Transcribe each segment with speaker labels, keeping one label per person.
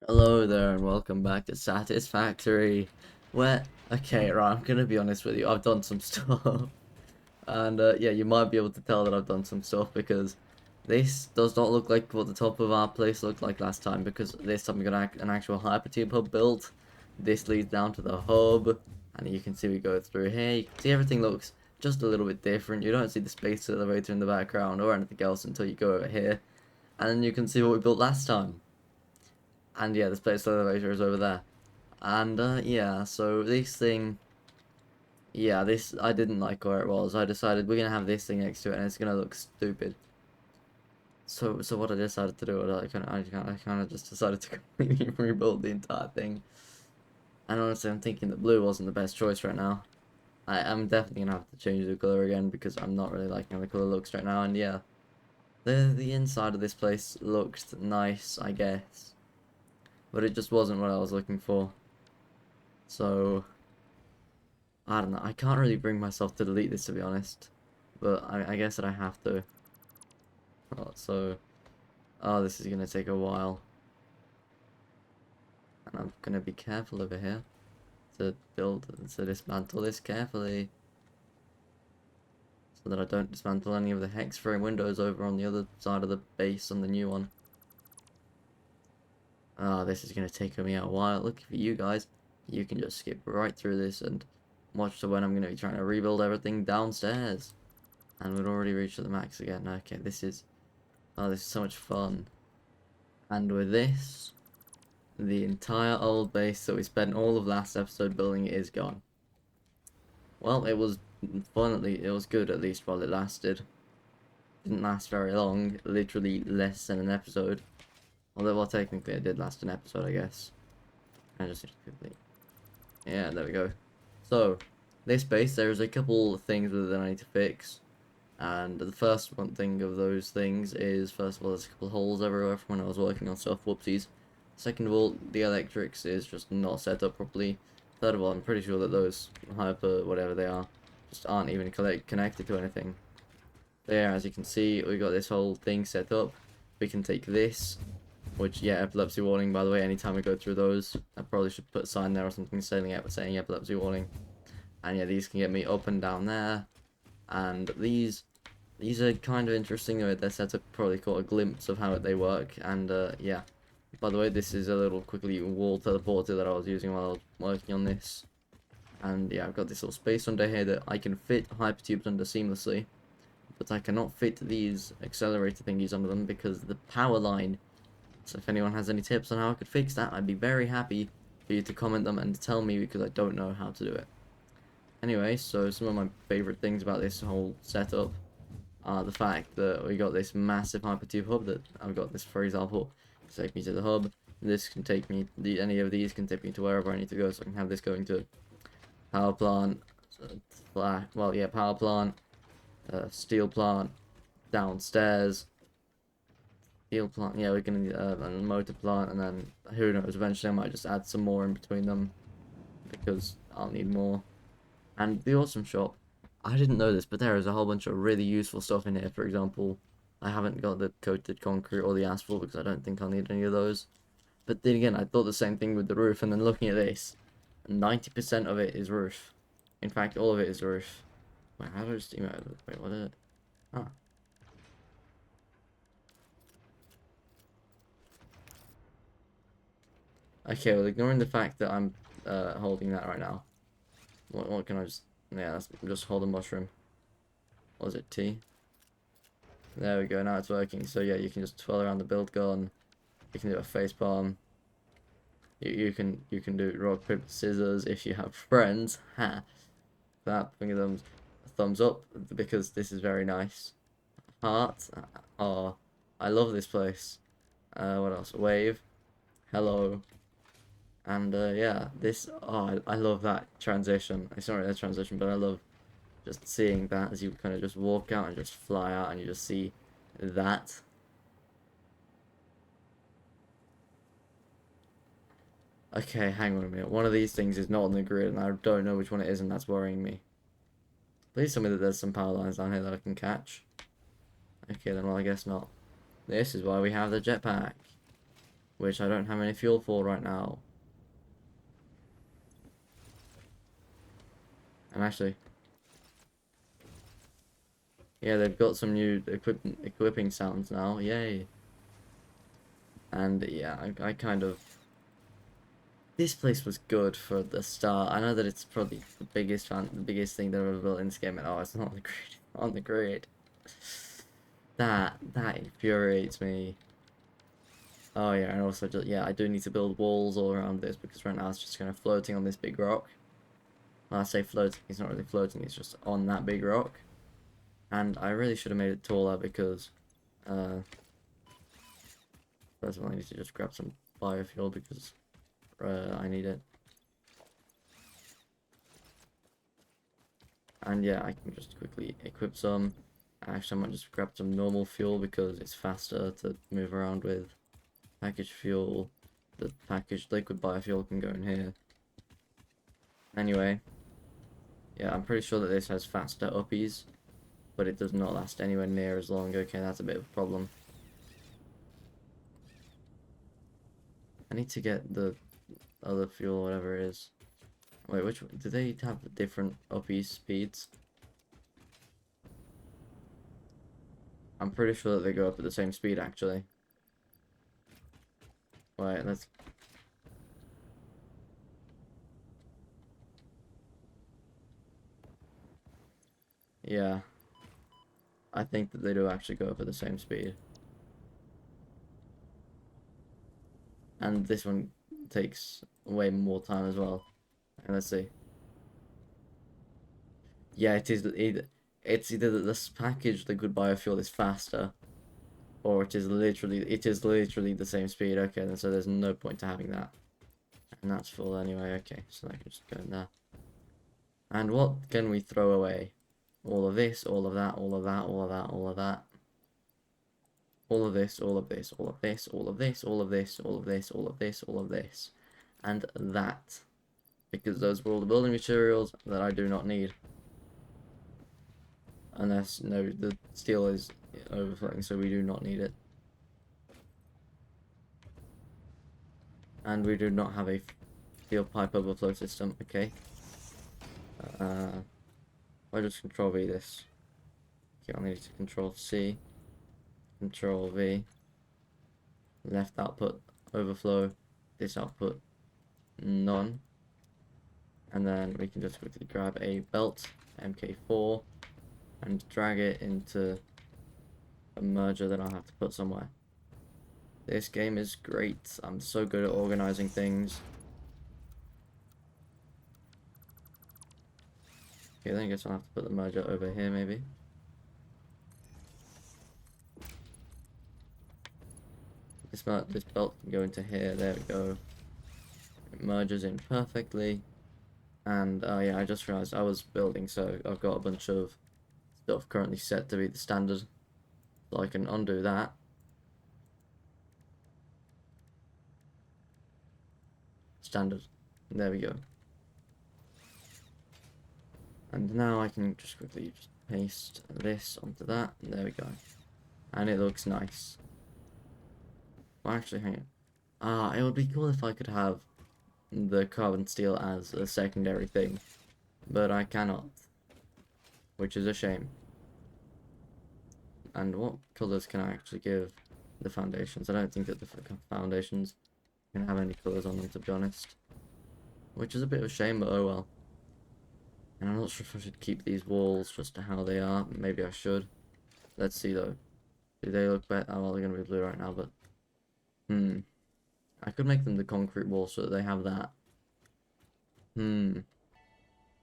Speaker 1: Hello there and welcome back to Satisfactory. Okay, right, I'm gonna be honest with you, I've done some stuff. And yeah, you might be able to tell that I've done some stuff because this does not look like what the top of our place looked like last time, because this time we got an actual hypertube hub built. This leads down to the hub, and you can see we go through here. You can see everything looks just a little bit different. You don't see the space elevator in the background or anything else until you go over here. And then you can see what we built last time. And yeah, the space elevator is over there. And yeah, so this thing, yeah, this I didn't like where it was. I decided we're gonna have this thing next to it, and it's gonna look stupid. So what I decided to do was I kind of just decided to completely rebuild the entire thing. And honestly, I'm thinking that blue wasn't the best choice right now. I'm definitely gonna have to change the color again because I'm not really liking how the color looks right now. And yeah, the inside of this place looked nice, I guess, but it just wasn't what I was looking for. So I don't know. I can't really bring myself to delete this, to be honest. But I guess that I have to. Oh, this is going to take a while. And I'm going to be careful over here to dismantle this carefully. So that I don't dismantle any of the hex frame windows over on the other side of the base on the new one. Oh, this is going to take me a while. Look for you guys. You can just skip right through this and watch to when I'm going to be trying to rebuild everything downstairs. And we'd already reached the max again. Okay, this is so much fun. And with this, the entire old base that we spent all of last episode building is gone. Well, it was fun at least. It was good at least while it lasted. Didn't last very long, literally less than an episode. Although, well, technically it did last an episode, I guess. I just need to quickly. Yeah, there we go. So, this base, there's a couple things with it that I need to fix. And the first one thing of those things is, first of all, there's a couple holes everywhere from when I was working on stuff, whoopsies. Second of all, the electrics is just not set up properly. Third of all, I'm pretty sure that those hyper, whatever they are, just aren't even connected to anything. There, as you can see, we got this whole thing set up. We can take this, which, yeah, epilepsy warning, by the way, anytime we go through those. I probably should put a sign there or something saying epilepsy warning. And yeah, these can get me up and down there. And these are kind of interesting. They're set up, probably caught a glimpse of how they work. And yeah, by the way, this is a little quickly wall teleporter that I was using while I was working on this. And yeah, I've got this little space under here that I can fit hypertubes under seamlessly, but I cannot fit these accelerator thingies under them because the power line. So if anyone has any tips on how I could fix that, I'd be very happy for you to comment them and tell me, because I don't know how to do it. Anyway, so some of my favorite things about this whole setup are the fact that we got this massive hypertube hub that I've got this, for example, to take me to the hub. This can take me, any of these can take me to wherever I need to go, so I can have this going to power plant, well, yeah, power plant, steel plant, downstairs, steel plant, yeah, we're gonna need a motor plant, and then, who knows, eventually I might just add some more in between them, because I'll need more. And the awesome shop, I didn't know this, but there is a whole bunch of really useful stuff in here. For example, I haven't got the coated concrete or the asphalt because I don't think I'll need any of those. But then again, I thought the same thing with the roof, and then looking at this, 90% of it is roof. In fact, all of it is roof. Wait, how do I steam out of it? Wait, what is it? Ah. Okay, well, ignoring the fact that I'm holding that right now. What can I just... Yeah, that's just hold a mushroom. What was it, T? There we go, now it's working. So yeah, you can just twirl around the build gun. You can do a face palm. You can do rock, paper, scissors if you have friends. Ha! That, bring them a thumbs up because this is very nice. Heart. Oh, I love this place. What else? Wave. Hello. And yeah, this. Oh, I love that transition. It's not really a transition, but I love just seeing that as you kind of just walk out and just fly out and you just see that. Okay, hang on a minute. One of these things is not on the grid, and I don't know which one it is, and that's worrying me. Please tell me that there's some power lines down here that I can catch. Okay, then, well, I guess not. This is why we have the jetpack. which I don't have any fuel for right now. And actually, yeah, they've got some new equipping sounds now. Yay! And yeah, I kind of. This place was good for the start. I know that it's probably the biggest thing they've ever built in this game. And oh, it's not on the grid. On the grid. That infuriates me. Oh yeah, and also just yeah, I do need to build walls all around this because right now it's just kind of floating on this big rock. When I say floating, it's not really floating. It's just on that big rock. And I really should have made it taller because, first of all, I need to just grab some biofuel because I need it. And yeah, I can just quickly equip some. Actually, I might just grab some normal fuel because it's faster to move around with. Packaged fuel, the packaged liquid biofuel can go in here. Anyway, yeah, I'm pretty sure that this has faster uppies, but it does not last anywhere near as long. Okay, that's a bit of a problem. I need to get the other fuel, whatever it is. Wait, which one? Do they have different uppy speeds? I'm pretty sure that they go up at the same speed, actually. Wait, let's... Yeah. I think that they do actually go up at the same speed. And this one takes way more time as well. And let's see. Yeah, it's either that this packaged liquid biofuel is faster, or it is literally the same speed. Okay, then so there's no point to having that. And that's full anyway. Okay, so I can just go in there. And what can we throw away? All of this, all of that, all of that, all of that, all of that. All of this, all of this, all of this, all of this, all of this, all of this, all of this, all of this. And that. Because those were all the building materials that I do not need. Unless, no, the steel is overflowing, so we do not need it. And we do not have a steel pipe overflow system, okay. I just control V this. Okay, I need to control C, control V, left output overflow, this output none. And then we can just quickly grab a belt, MK4, and drag it into a merger that I'll have to put somewhere. This game is great. I'm so good at organizing things. Okay, then I guess I'll have to put the merger over here, maybe. This belt can go into here. There we go. It merges in perfectly. And yeah, I just realized I was building, so I've got a bunch of stuff currently set to be the standard. So I can undo that. Standard. There we go. And now I can just quickly just paste this onto that. And there we go. And it looks nice. Well, actually, hang on. It would be cool if I could have the carbon steel as a secondary thing. But I cannot. Which is a shame. And what colours can I actually give the foundations? I don't think that the foundations can have any colours on them, to be honest. Which is a bit of a shame, but oh well. And I'm not sure if I should keep these walls just to how they are. Maybe I should. Let's see though. Do they look better? Oh, well, they're going to be blue right now, but... I could make them the concrete wall so that they have that.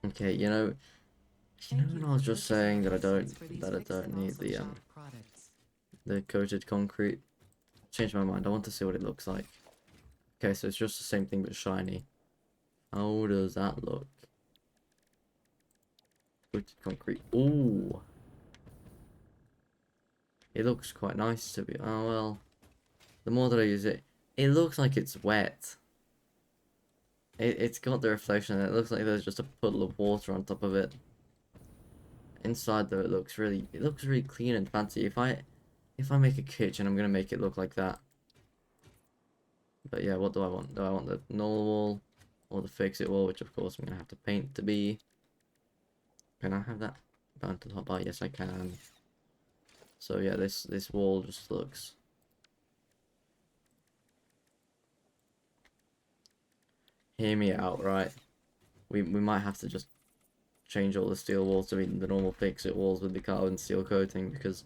Speaker 1: Okay, you know when I was just saying that I don't need the coated concrete? Changed my mind. I want to see what it looks like. Okay, so it's just the same thing but shiny. How does that look? Coated concrete. Ooh. It looks quite nice to be. Oh well. The more that I use it, it looks like it's wet. It's got the reflection. It looks like there's just a puddle of water on top of it. Inside though, it looks really clean and fancy. If I make a kitchen, I'm gonna make it look like that. But yeah, what do I want? Do I want the normal wall or the fix-it wall, which of course I'm gonna have to paint to be? Can I have that down to the top bar? Yes, I can. So yeah, this wall just looks. Hear me out, right? We might have to just change all the steel walls to be the normal fix-it walls with the carbon steel coating, because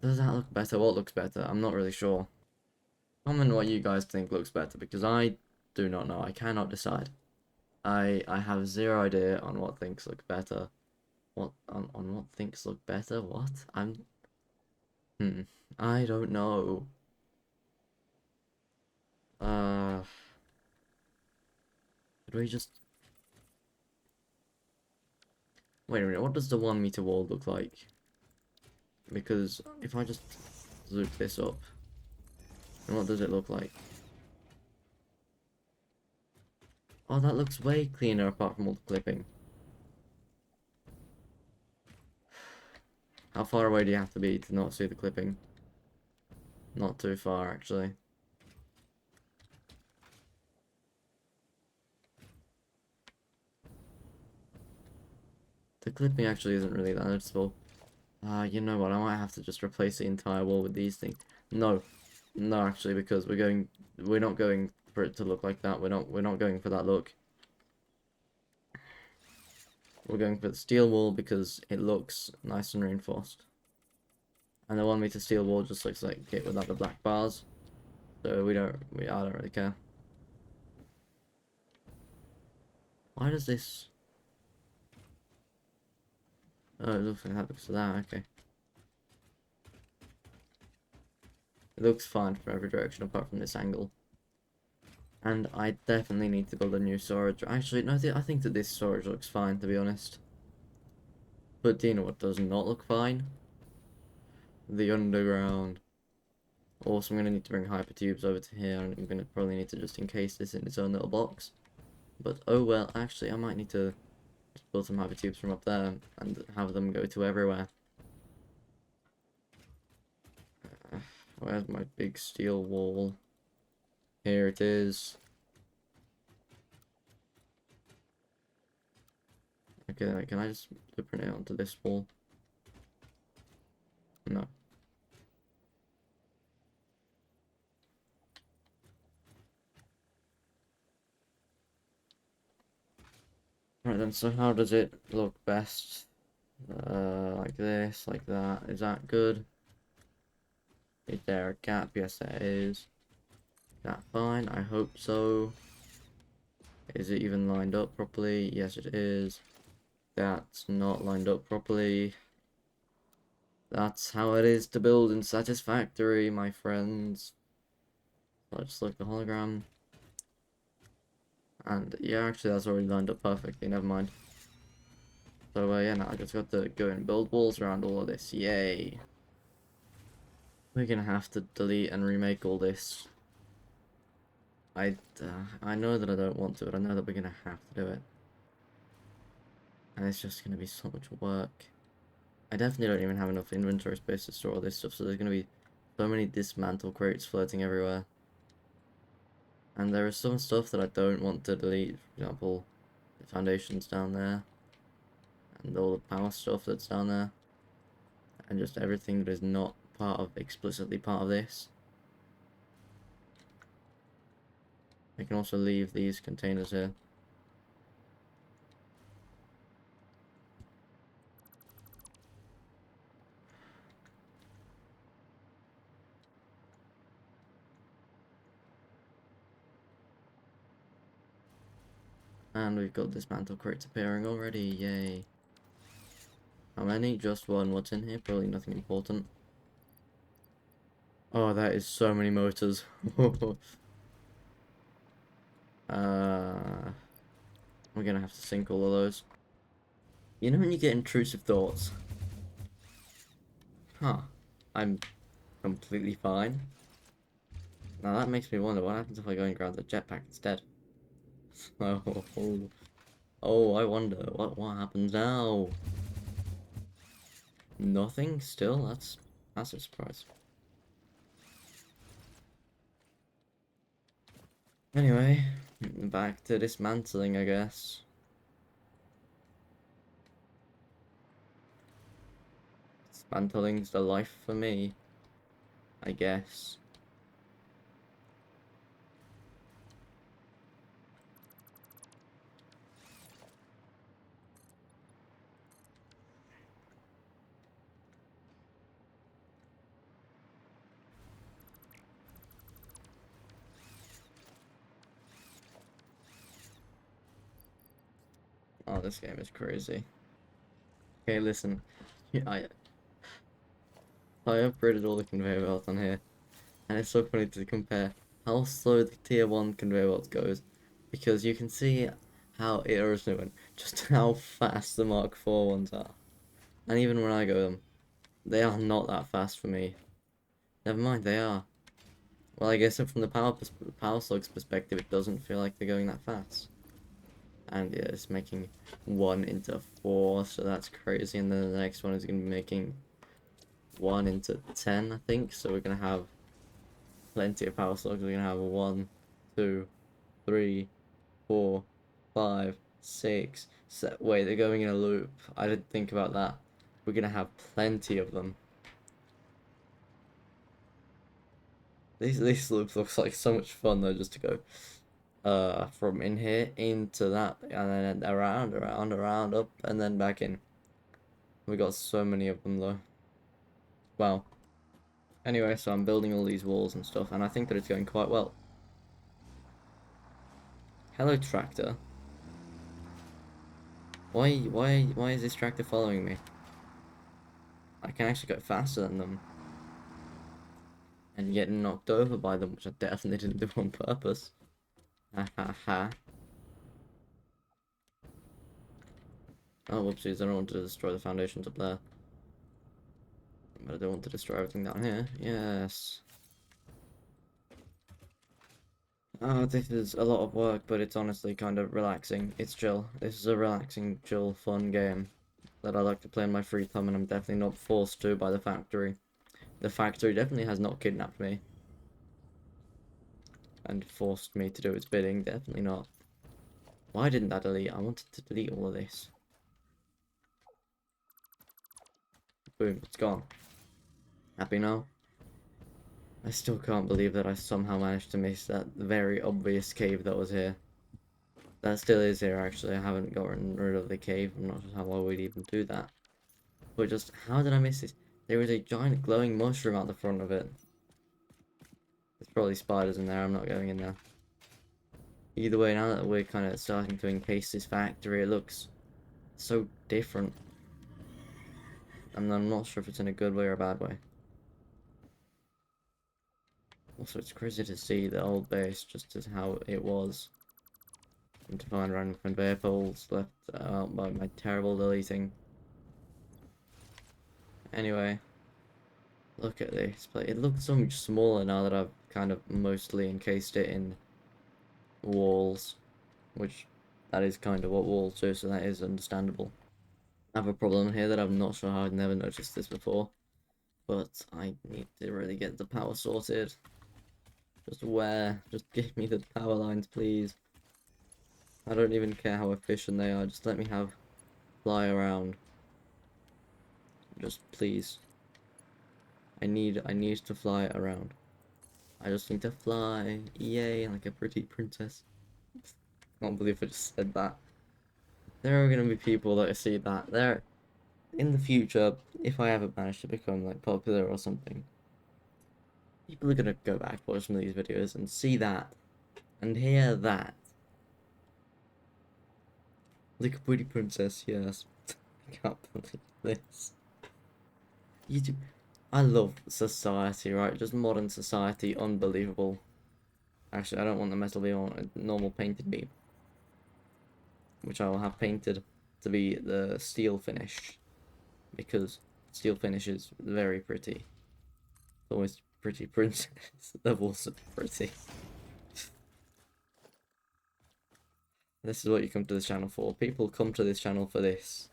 Speaker 1: does that look better? What looks better? I'm not really sure. Comment what you guys think looks better, because I do not know. I cannot decide. I have zero idea on what things look better. What on what things look better? What? Hmm. I don't know. Uh, could we just wait a minute? What does the 1 meter wall look like? Because if I just zoom this up, and what does it look like? Oh, that looks way cleaner apart from all the clipping. How far away do you have to be to not see the clipping? Not too far, actually. The clipping actually isn't really that noticeable. You know what? I might have to just replace the entire wall with these things. No, no, actually, because we're not going for it to look like that. We're not going for that look. We're going for the steel wall because it looks nice and reinforced. And the 1 meter steel wall just looks like it without the black bars. So I don't really care. Why does this? Oh, it looks like that looks to that. Okay. It looks fine from every direction apart from this angle. And I definitely need to build a new storage. Actually, no, I think that this storage looks fine, to be honest. But do you know what does not look fine? The underground. Also, I'm going to need to bring hypertubes over to here, and I'm going to probably need to just encase this in its own little box. But oh well, actually, I might need to just build some hypertubes from up there and have them go to everywhere. Where's my big steel wall? Here it is. Okay, can I just blueprint it onto this wall? No. Right then, so how does it look best? Like this, like that. Is that good? Is there a gap? Yes, there is. Is that fine? I hope so. Is it even lined up properly? Yes, it is. That's not lined up properly. That's how it is to build in Satisfactory, my friends. Let's select the hologram. And yeah, actually that's already lined up perfectly, never mind. So yeah, now I just got to go and build walls around all of this, yay. We're gonna have to delete and remake all this. I know that I don't want to, but I know that we're gonna have to do it. And it's just gonna be so much work. I definitely don't even have enough inventory space to store all this stuff, so there's gonna be so many dismantle crates floating everywhere. And there is some stuff that I don't want to delete, for example, the foundations down there, and all the power stuff that's down there, and just everything that is not explicitly part of this. I can also leave these containers here. And we've got dismantle crates appearing already, yay. How many? Just one. What's in here? Probably nothing important. Oh, that is so many motors. uh, we're gonna have to sink all of those. You know when you get intrusive thoughts? Huh. I'm completely fine. Now that makes me wonder what happens if I go and grab the jetpack instead. Oh, I wonder what happens now. Nothing still? That's a surprise. Anyway, back to dismantling, I guess. Dismantling's the life for me, I guess. Oh, this game is crazy. Okay, listen. Yeah, I upgraded all the conveyor belts on here, and it's so funny to compare how slow the tier 1 conveyor belt goes, because you can see how it originated, just how fast the Mark IV ones are. And even when I go them, they are not that fast for me. Never mind, they are. Well, I guess from the power slug's perspective, it doesn't feel like they're going that fast. And yeah, it's making 1 into 4, so that's crazy. And then the next one is going to be making 1 into 10, I think. So we're going to have plenty of power slugs. We're going to have 1, 2, 3, 4, 5, 6, 7. Wait, they're going in a loop. I didn't think about that. We're going to have plenty of them. These loops looks like so much fun though, just to go from in here into that, and then around, up, and then back in. We got so many of them though. Wow. Anyway, so I'm building all these walls and stuff, and I think that it's going quite well. Hello, tractor. Why is this tractor following me? I can actually go faster than them. And get knocked over by them, which I definitely didn't do on purpose. Ha ha ha. Oh, whoopsies, I don't want to destroy the foundations up there. But I don't want to destroy everything down here. Yes. Oh, this is a lot of work, but it's honestly kind of relaxing. It's chill. This is a relaxing, chill, fun game that I like to play in my free time, and I'm definitely not forced to by the factory. The factory definitely has not kidnapped me and forced me to do its bidding. Definitely not. Why didn't that delete? I wanted to delete all of this. Boom, it's gone. Happy now? I still can't believe that I somehow managed to miss that very obvious cave that was here. That still is here, actually. I haven't gotten rid of the cave. I'm not sure how I would even do that. But just, how did I miss this? There is a giant glowing mushroom out the front of it. There's probably spiders in there. I'm not going in there. Either way, now that we're kind of starting to encase this factory, it looks so different. And I'm not sure if it's in a good way or a bad way. Also, it's crazy to see the old base just as how it was. And to find random conveyor poles left out by my terrible deleting. Anyway, look at this place. It looks so much smaller now that I've kind of mostly encased it in walls. Which, that is kind of what walls do, so that is understandable. I have a problem here that I'm not sure how I'd never noticed this before. But I need to really get the power sorted. Just where? Just give me the power lines, please. I don't even care how efficient they are, just let me have fly around. Just please. I need to fly around. I just need to fly. Yay, like a pretty princess. Can't believe I just said that. There are gonna be people that see that. There in the future, if I ever manage to become like popular or something, people are gonna go back, watch some of these videos and see that and hear that. Like a pretty princess, yes. I can't believe this. YouTube. I love society, right? Just modern society, unbelievable. Actually, I don't want the metal beam, I want a normal painted beam. Which I will have painted to be the steel finish. Because steel finish is very pretty. It's always pretty princess. They're also pretty. This is what you come to this channel for. People come to this channel for this.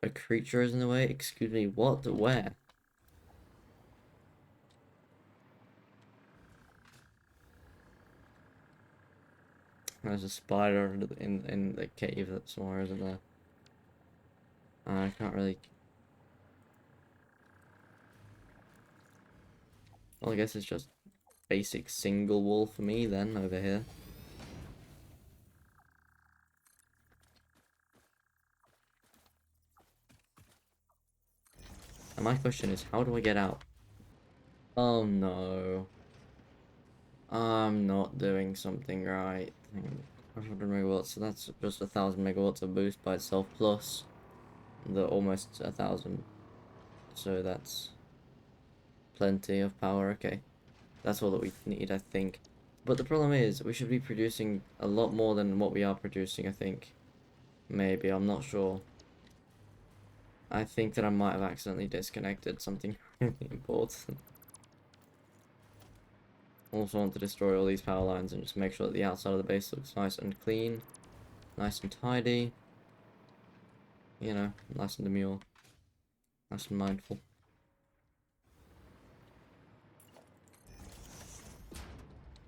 Speaker 1: A creature is in the way? Excuse me, what? Where? There's a spider in the cave that's somewhere, isn't there? I can't really... Well, I guess it's just basic single wall for me then, over here. And my question is, how do I get out? Oh no. I'm not doing something right. 500 megawatts, so that's just 1,000 megawatts of boost by itself, plus the almost 1,000. So that's plenty of power, okay. That's all that we need, I think. But the problem is, we should be producing a lot more than what we are producing, I think. Maybe, I'm not sure. I think that I might have accidentally disconnected something really important. Also want to destroy all these power lines and just make sure that the outside of the base looks nice and clean. Nice and tidy. You know, nice and demure. Nice and mindful.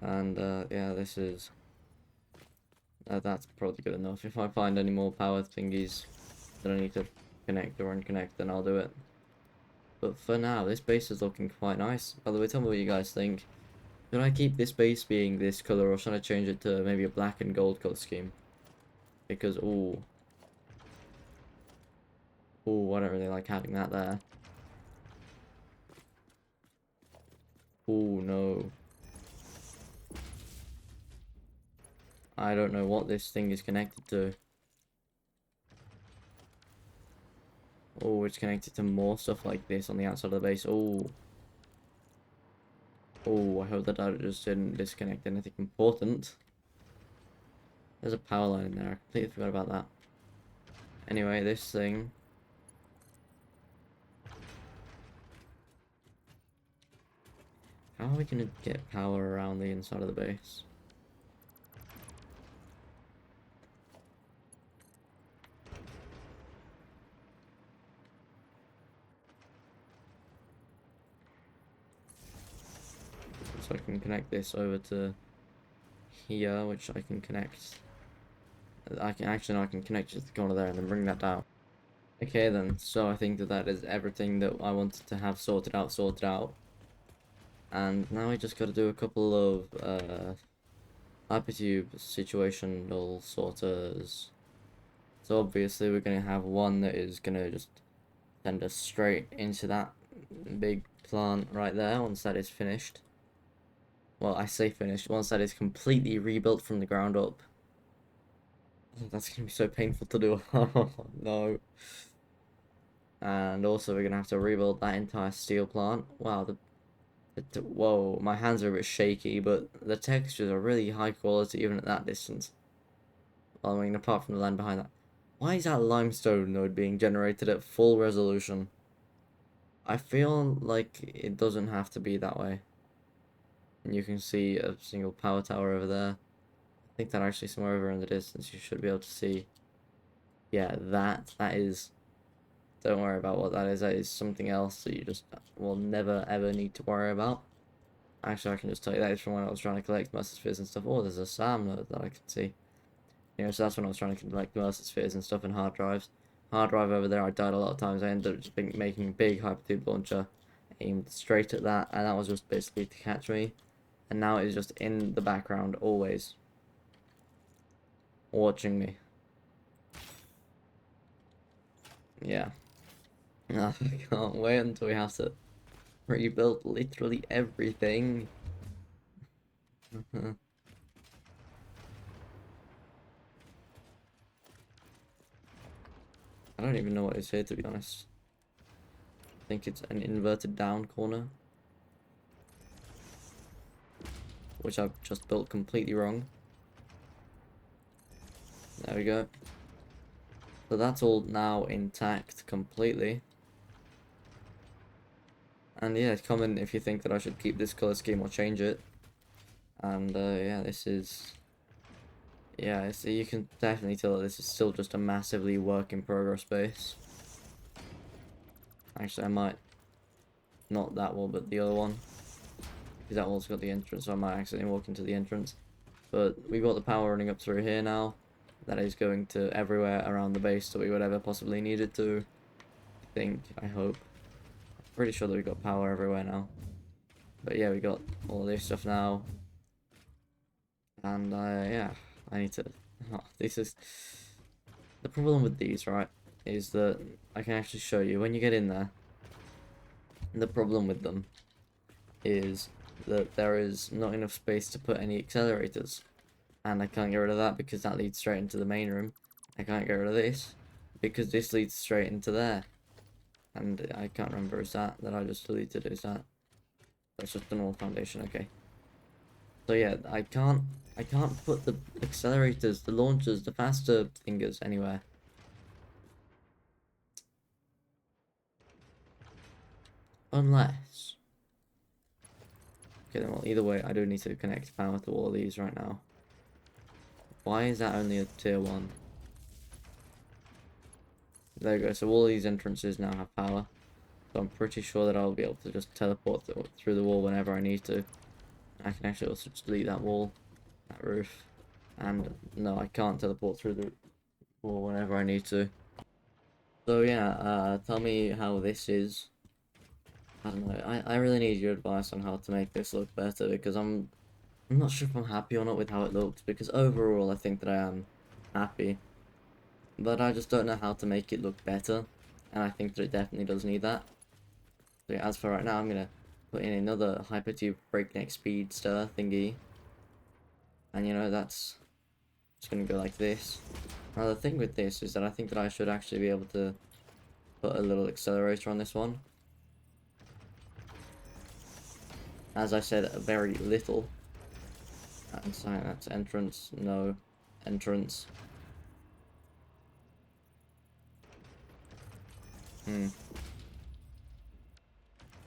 Speaker 1: And, yeah, this is... that's probably good enough. If I find any more power thingies that I need to connect or unconnect, then I'll do it. But for now, this base is looking quite nice. By the way, tell me what you guys think. Should I keep this base being this color, or should I change it to maybe a black and gold color scheme? Because, ooh, I don't really like having that there. Ooh, no. I don't know what this thing is connected to. Oh, it's connected to more stuff like this on the outside of the base. Oh. Oh, I hope that I just didn't disconnect anything important. There's a power line in there. I completely forgot about that. Anyway, this thing... How are we going to get power around the inside of the base? So I can connect this over to here, which I can connect. I can connect it to the corner there and then bring that down. Okay then, so I think that that is everything that I wanted to have sorted out. And now I just got to do a couple of hypertube situational sorters. So obviously we're going to have one that is going to just send us straight into that big plant right there once that is finished. Well, I say finished, once that is completely rebuilt from the ground up. Oh, that's going to be so painful to do. Oh, no. And also we're going to have to rebuild that entire steel plant. Wow, whoa, my hands are a bit shaky, but the textures are really high quality even at that distance. Well, I mean, apart from the land behind that. Why is that limestone node being generated at full resolution? I feel like it doesn't have to be that way. And you can see a single power tower over there. I think that actually somewhere over in the distance you should be able to see. Yeah, that is... Don't worry about what that is. That is something else that you just will never ever need to worry about. Actually, I can just tell you that is from when I was trying to collect Mercer spheres and stuff. Oh, there's a SAM node that I can see. You know, so that's when I was trying to collect Mercer spheres and stuff in hard drives. Hard drive over there, I died a lot of times. I ended up just making a big hypertube launcher aimed straight at that, and that was just basically to catch me. And now it is just in the background, always. Watching me. Yeah. I can't wait until we have to rebuild literally everything. I don't even know what is here, to be honest. I think it's an inverted down corner, which I've just built completely wrong. There we go. So that's all now intact completely. And yeah, comment if you think that I should keep this color scheme or change it. And yeah, this is... Yeah, so you can definitely tell that this is still just a massively work in progress base. Actually, I might... Not that wall, but the other one. Because that wall's got the entrance, so I might accidentally walk into the entrance. But we got the power running up through here now. That is going to everywhere around the base that we would ever possibly need it to. I hope. Pretty sure that we got power everywhere now. But yeah, we got all this stuff now. And yeah, I need to... Oh, this is... The problem with these, right, is that I can actually show you when you get in there. The problem with them is that there is not enough space to put any accelerators. And I can't get rid of that because that leads straight into the main room. I can't get rid of this because this leads straight into there. And I can't remember, is that I just deleted, is that? That's just the normal foundation, okay. So yeah, I can't put the accelerators, the launchers, the faster fingers anywhere. Unless... Okay then, well, either way, I do need to connect power to all of these right now. Why is that only a tier 1? There you go, so all these entrances now have power. So I'm pretty sure that I'll be able to just teleport through the wall whenever I need to. I can actually also just delete that wall, that roof. And no, I can't teleport through the wall whenever I need to. So yeah, tell me how this is. I don't know, I really need your advice on how to make this look better, because I'm not sure if I'm happy or not with how it looks, because overall I think that I am happy. But I just don't know how to make it look better, and I think that it definitely does need that. So yeah, as for right now, I'm gonna put in another hypertube breakneck speed stir thingy. And you know, that's just gonna go like this. Now the thing with this is that I think that I should actually be able to put a little accelerator on this one. As I said, very little. That's entrance, no, entrance.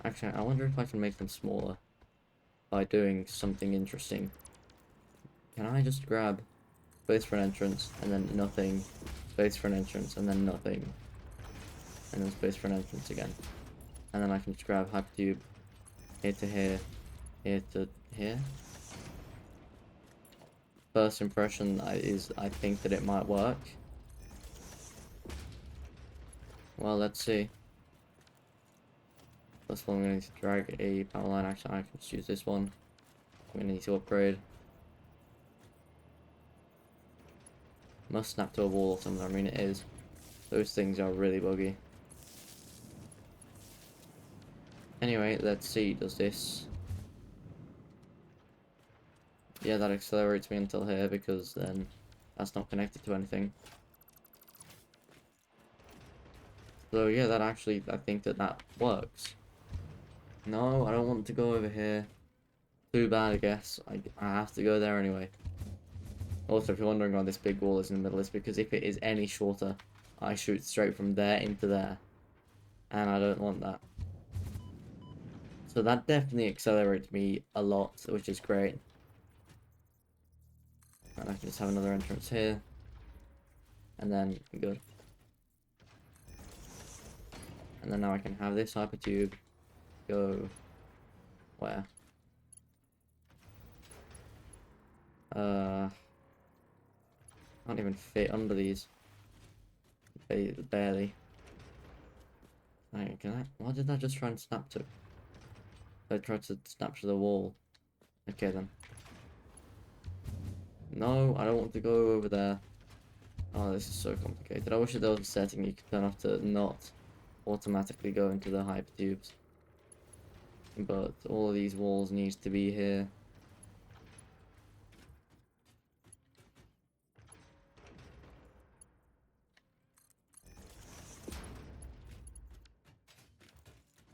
Speaker 1: Actually, I wonder if I can make them smaller by doing something interesting. Can I just grab space for an entrance, and then nothing, space for an entrance, and then nothing, and then space for an entrance again? And then I can just grab hypertube here to here, here to here. First impression is I think that it might work. Well, let's see. First of all, I'm going to need to drag a power line. Actually, I can just use this one. I'm going to need to upgrade. Must snap to a wall or something. I mean, it is. Those things are really buggy. Anyway, let's see. Does this... Yeah, that accelerates me until here, because then that's not connected to anything. So yeah, that actually, I think that works. No, I don't want to go over here. Too bad, I guess. I have to go there anyway. Also, if you're wondering why this big wall is in the middle, it's because if it is any shorter, I shoot straight from there into there. And I don't want that. So that definitely accelerates me a lot, which is great. And I can just have another entrance here. And then, good. And then now I can have this hypertube go... Where? Can't even fit under these. Barely. Can I? What did I just try and snap to? I tried to snap to the wall. Okay then. No, I don't want to go over there. Oh, this is so complicated. I wish that there was a setting you could turn off to not automatically go into the hypertubes. But all of these walls needs to be here.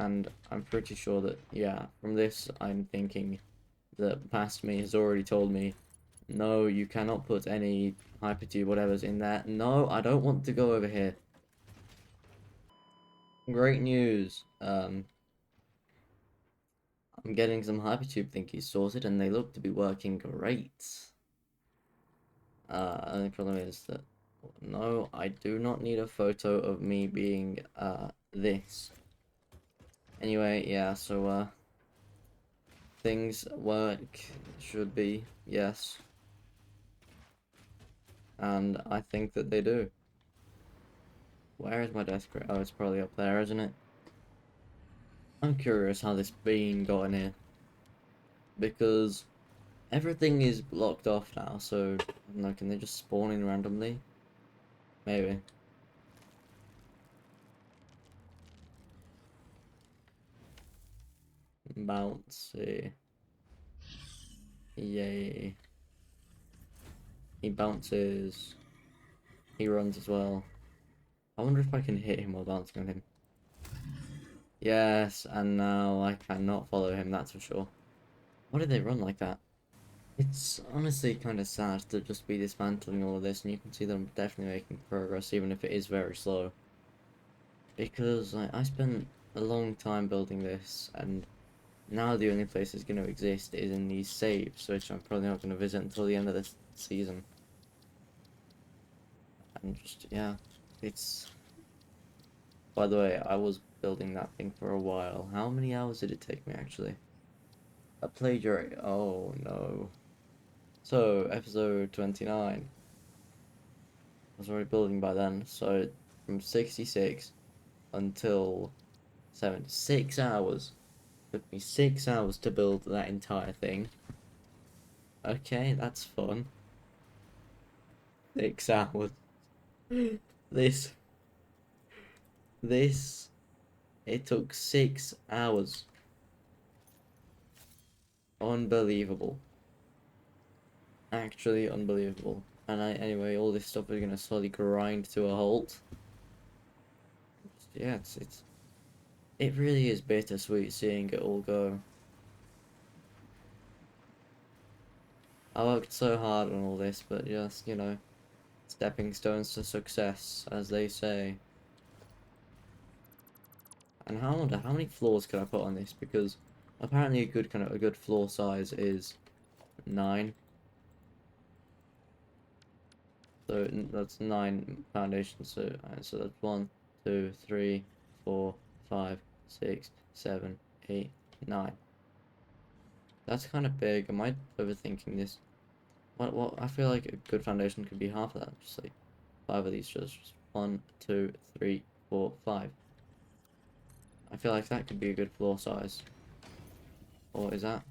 Speaker 1: And I'm pretty sure that, yeah, from this I'm thinking that past me has already told me, no, you cannot put any hypertube whatever's in there. No, I don't want to go over here. Great news. I'm getting some hypertube thingies sorted and they look to be working great. Only problem is that, no, I do not need a photo of me being, this. Anyway, yeah, so, things work, should be, yes. And I think that they do. Where is my desk? Oh, it's probably up there, isn't it? I'm curious how this bean got in here. Because everything is blocked off now, so I don't know, can they just spawn in randomly? Maybe. Bouncy. Yay. He bounces. He runs as well. I wonder if I can hit him while bouncing on him. Yes, and now I cannot follow him, that's for sure. Why did they run like that? It's honestly kind of sad to just be dismantling all of this, and you can see them definitely making progress, even if it is very slow. Because I spent a long time building this, and now the only place it's going to exist is in these saves, which I'm probably not going to visit until the end of this season. And just, yeah, it's... By the way, I was building that thing for a while. How many hours did it take me, actually? I played your... Oh, no. So, episode 29. I was already building by then, so from 66 until 76 hours. It took me 6 hours to build that entire thing. Okay, that's fun. 6 hours. This, this, it took 6 hours. Unbelievable. Actually unbelievable. And anyway, all this stuff is gonna slowly grind to a halt. Yeah, it really is bittersweet seeing it all go. I worked so hard on all this, but just, you know, stepping stones to success, as they say. And I wonder how many floors can I put on this, because apparently a good floor size is 9. So that's 9 foundations. So that's 1, 2, 3, 4, 5, 6, 7, 8, 9. That's kind of big. Am I overthinking this? What? I feel like a good foundation could be half of that. Just like 5 of these. Just 1, 2, 3, 4, 5. I feel like that could be a good floor size. Or is that?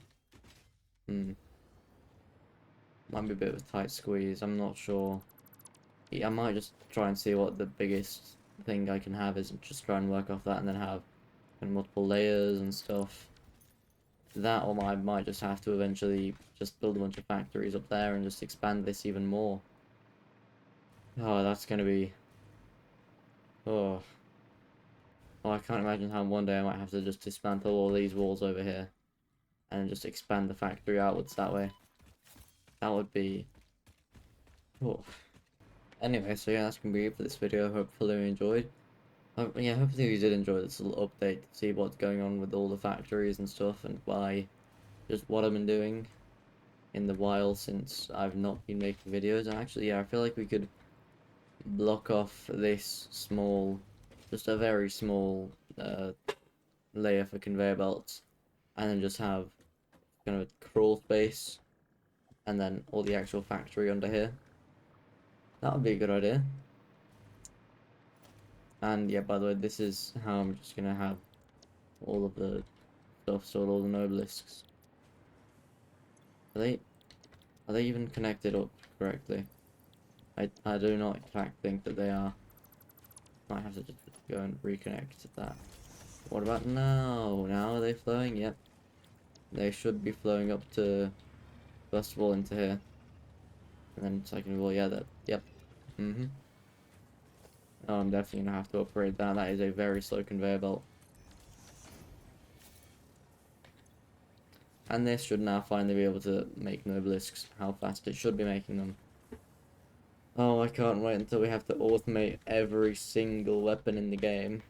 Speaker 1: Hmm. Might be a bit of a tight squeeze. I'm not sure. Yeah, I might just try and see what the biggest thing I can have is, and just try and work off that, and then have multiple layers and stuff. That, or I might just have to eventually just build a bunch of factories up there and just expand this even more. Oh, that's gonna be... Oh. Oh, I can't imagine how one day I might have to just dismantle all these walls over here and just expand the factory outwards that way. That would be... Oh. Anyway, so yeah, that's gonna be it for this video. Hopefully you enjoyed. Yeah, hopefully you did enjoy this little update to see what's going on with all the factories and stuff, and why, just what I've been doing in the while since I've not been making videos. And actually, yeah, I feel like we could block off this small, just a very small layer for conveyor belts, and then just have kind of a crawl space, and then all the actual factory under here. That would be a good idea. And yeah, by the way, this is how I'm just gonna have all of the stuff stored, all the nobelisks. Are they even connected up correctly? I do not in fact think that they are. Might have to just go and reconnect that. What about now? Now are they flowing? Yep. They should be flowing up to, first of all, into here. And then second of all, yeah, that, yep. Oh, I'm definitely gonna have to upgrade that. That is a very slow conveyor belt. And this should now finally be able to make nobelisks how fast it should be making them. Oh, I can't wait until we have to automate every single weapon in the game.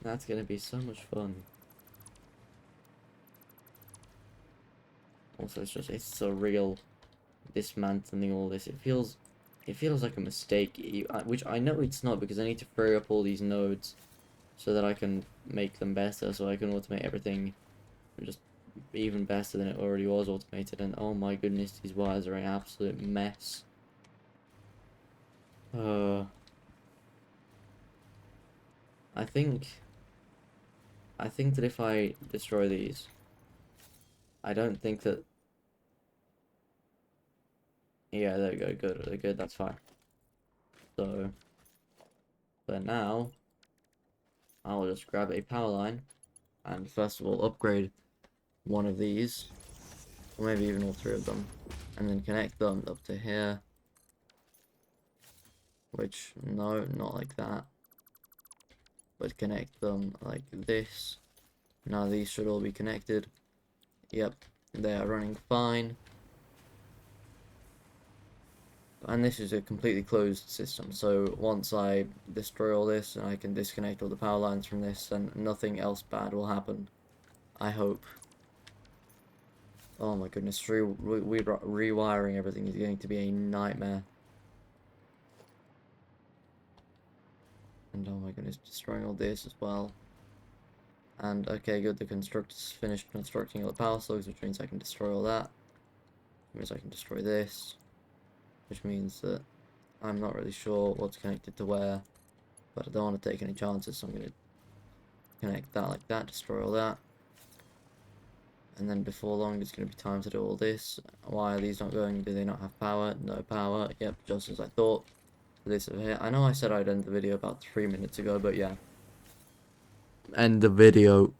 Speaker 1: That's gonna be so much fun. Also, it's surreal dismantling all this. It feels like a mistake, which I know it's not, because I need to free up all these nodes so that I can make them better, so I can automate everything just even better than it already was automated. And oh my goodness, these wires are an absolute mess. Uh, I think that if I destroy these, I don't think that. Yeah, there we go. Good, really good. That's fine. So, but now I'll just grab a power line and first of all upgrade one of these, or maybe even all three of them, and then connect them up to here. Which, no, not like that, but connect them like this. Now these should all be connected. Yep, they are running fine. And this is a completely closed system, so once I destroy all this and I can disconnect all the power lines from this, then nothing else bad will happen. I hope. Oh my goodness, rewiring everything is going to be a nightmare. And oh my goodness, destroying all this as well. And okay, good, the constructor's finished constructing all the power slugs, which means I can destroy all that. Which means I can destroy this. Which means that I'm not really sure what's connected to where, but I don't want to take any chances, so I'm going to connect that like that, destroy all that. And then before long, it's going to be time to do all this. Why are these not going? Do they not have power? No power. Yep, just as I thought. This over here. I know I said I'd end the video about 3 minutes ago, but yeah. End the video.